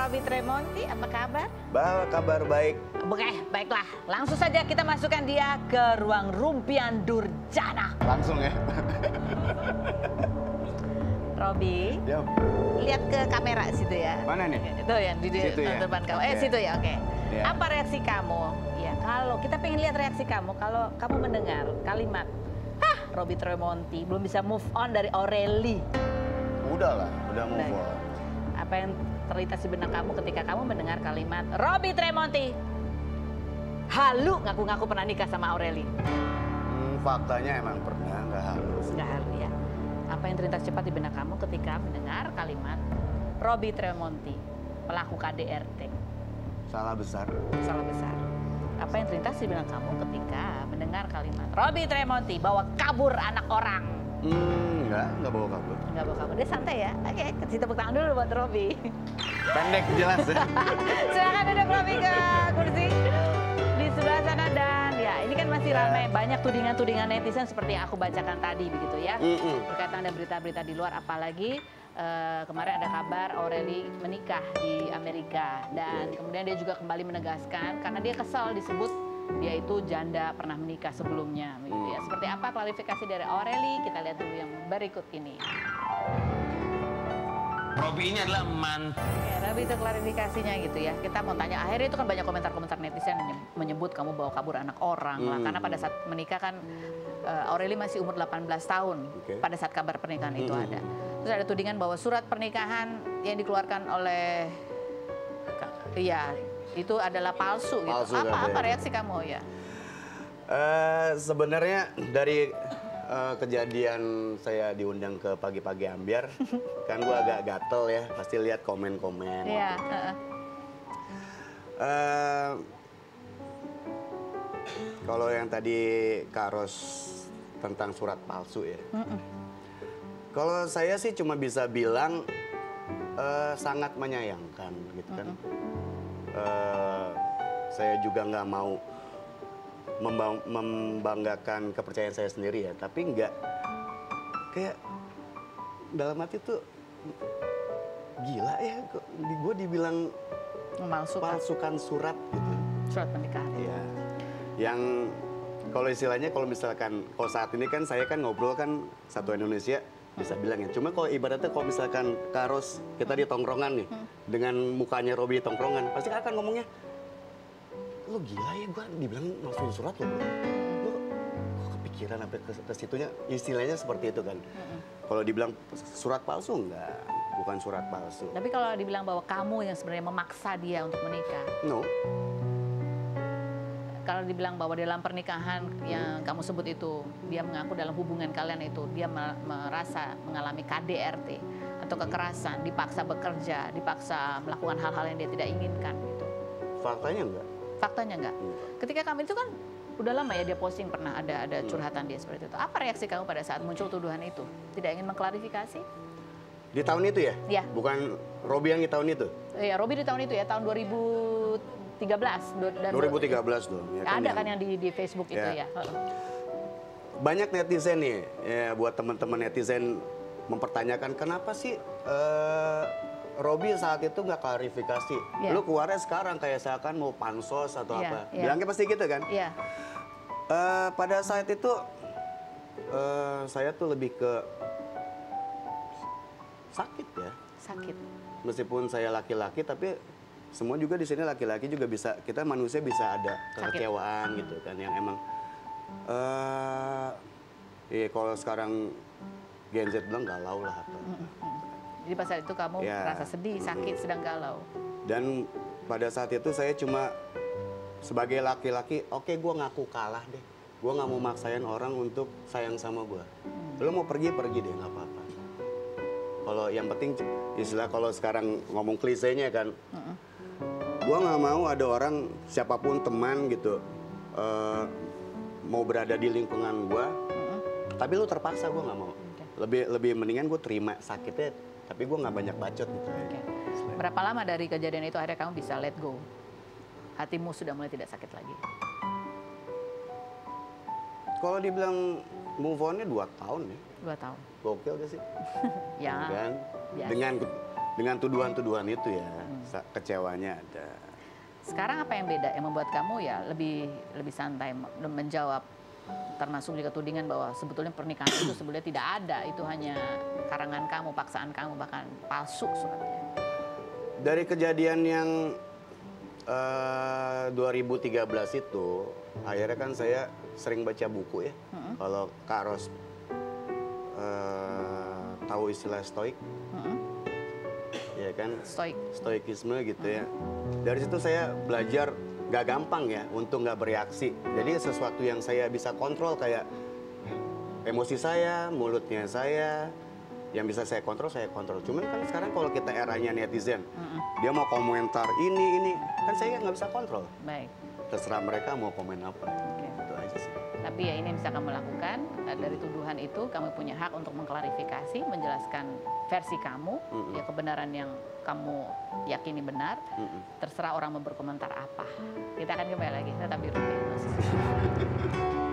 Robby Tremonti, apa kabar? Kabar baik. Oke, baiklah. Langsung saja kita masukkan dia ke ruang rumpian Durjana. Langsung ya. Robby, Ya. lihat ke kamera situ ya. Mana nih? Itu yang di Situ ya? depan kamu. Oke. Situ ya, oke. Ya. Apa reaksi kamu? Ya, kalau kita pengen lihat reaksi kamu kalau kamu mendengar kalimat, Robby Tremonti belum bisa move on dari Aureli. Udah move Udah, ya. on. Apa yang terlintas di benak kamu ketika kamu mendengar kalimat Robby Tremonti halu ngaku-ngaku pernah nikah sama Aureli? Faktanya emang pernah, nggak halus. Nggak halu ya. Apa yang terlintas cepat di benak kamu ketika mendengar kalimat Robby Tremonti pelaku KDRT? Salah besar. Salah besar. Apa yang terlintas di benak kamu ketika mendengar kalimat Robby Tremonti bawa kabur anak orang? Nggak bawa kabur. Nggak bawa kabur, dia santai ya. Oke, kasih tepuk tangan dulu buat Robby. Pendek jelas ya. Silakan duduk Robby ke kursi di sebelah sana, dan ya ini kan masih ramai banyak tudingan-tudingan netizen seperti yang aku bacakan tadi begitu ya. Berkaitan ada berita-berita di luar, apalagi kemarin ada kabar Aureli menikah di Amerika, dan kemudian dia juga kembali menegaskan karena dia kesal disebut dia itu janda pernah menikah sebelumnya begitu ya. Seperti apa klarifikasi dari Aureli? Kita lihat dulu yang berikut ini. Robby ini adalah Ya, Robby itu klarifikasinya gitu ya. Kita mau tanya, akhirnya itu kan banyak komentar-komentar netizen menyebut kamu bawa kabur anak orang lah. Karena pada saat menikah kan Aureli masih umur 18 tahun pada saat kabar pernikahan itu ada. Terus ada tudingan bahwa surat pernikahan yang dikeluarkan oleh itu adalah palsu gitu. Palsu, Apa reaksi kamu ya? Sebenarnya dari kejadian saya diundang ke pagi-pagi ambiar, kan gua agak gatel ya, pasti lihat komen-komen. Iya. Kalau yang tadi Kak Ros tentang surat palsu ya. Kalau saya sih cuma bisa bilang sangat menyayangkan gitu kan. Saya juga nggak mau membanggakan kepercayaan saya sendiri ya, tapi nggak kayak dalam hati tuh gila ya, gue dibilang palsukan surat gitu. Surat pernikahan. Iya. Yang kalau istilahnya kalau misalkan kalau saat ini kan saya kan ngobrol kan satu Indonesia bisa bilang ya. Cuma kalau ibaratnya kalau misalkan Karos kita di tongkrongan nih dengan mukanya Robby di tongkrongan, pasti akan ngomongnya, lo gila ya, gue dibilang masukin surat lo, lo kok kepikiran sampai ke situnya, istilahnya seperti itu kan. Kalau dibilang surat palsu enggak, bukan surat palsu. Tapi kalau dibilang bahwa kamu yang sebenarnya memaksa dia untuk menikah, No. kalau dibilang bahwa dalam pernikahan yang kamu sebut itu, dia mengaku dalam hubungan kalian itu, dia merasa mengalami KDRT atau kekerasan, dipaksa bekerja, dipaksa melakukan hal-hal yang dia tidak inginkan gitu. Faktanya enggak. Faktanya enggak. Ketika kami itu kan udah lama ya dia posting pernah ada curhatan dia seperti itu. Apa reaksi kamu pada saat muncul tuduhan itu? Tidak ingin mengklarifikasi? Di tahun itu ya? Iya. Bukan Robby yang di tahun itu? Iya, Robby di tahun itu ya, tahun 2013 dan 2013 tuh. Ya ada kan yang di Facebook itu ya. Banyak netizen nih, ya, buat teman-teman netizen mempertanyakan kenapa sih Robby saat itu nggak klarifikasi. Lu keluarnya sekarang kayak seakan mau pansos atau apa. Bilangnya pasti gitu kan. Iya. Pada saat itu saya tuh lebih ke sakit ya. Sakit. Meskipun saya laki-laki tapi semua juga di sini laki-laki juga bisa, kita manusia bisa ada kekecewaan gitu kan yang emang kalau sekarang Gen Z bilang galau lah atau Jadi pada saat itu kamu merasa sedih, sakit, sedang galau. Dan pada saat itu saya cuma sebagai laki-laki, oke, gue ngaku kalah deh. Gue nggak mau maksain orang untuk sayang sama gue. Lo mau pergi deh, nggak apa-apa. Kalau yang penting istilah kalau sekarang ngomong klisenya kan, gue nggak mau ada orang siapapun teman gitu mau berada di lingkungan gue, tapi lu terpaksa, gue nggak mau. Lebih mendingan gue terima sakitnya, tapi gue nggak banyak bacot gitu. Berapa lama dari kejadian itu akhirnya kamu bisa let go? Hatimu sudah mulai tidak sakit lagi? Kalau dibilang move on-nya 2 tahun ya. 2 tahun. Gokil gak sih? Ya. Kan? Biasa. Dengan dengan tuduhan-tuduhan itu ya, kecewanya ada. Sekarang apa yang beda yang membuat kamu ya lebih santai menjawab, termasuk juga tudingan bahwa sebetulnya pernikahan itu sebetulnya tidak ada, itu hanya karangan kamu, paksaan kamu, bahkan palsu suratnya. Dari kejadian yang 2013 itu, akhirnya kan saya sering baca buku ya. Kalau Kak Ros tahu istilah stoik, ya kan? Stoikisme gitu ya. Dari situ saya belajar gak gampang ya untuk gak bereaksi. Jadi sesuatu yang saya bisa kontrol kayak emosi saya, mulutnya saya, yang bisa saya kontrol, saya kontrol. Cuman kan sekarang kalau kita eranya netizen, dia mau komentar ini, kan saya nggak bisa kontrol. Baik. Terserah mereka mau komen apa. Itu aja sih. Tapi ya ini bisa kamu lakukan, dari tuduhan itu kamu punya hak untuk mengklarifikasi, menjelaskan versi kamu, ya kebenaran yang kamu yakini benar, terserah orang mau berkomentar apa. Kita akan kembali lagi, tetap di Rumah.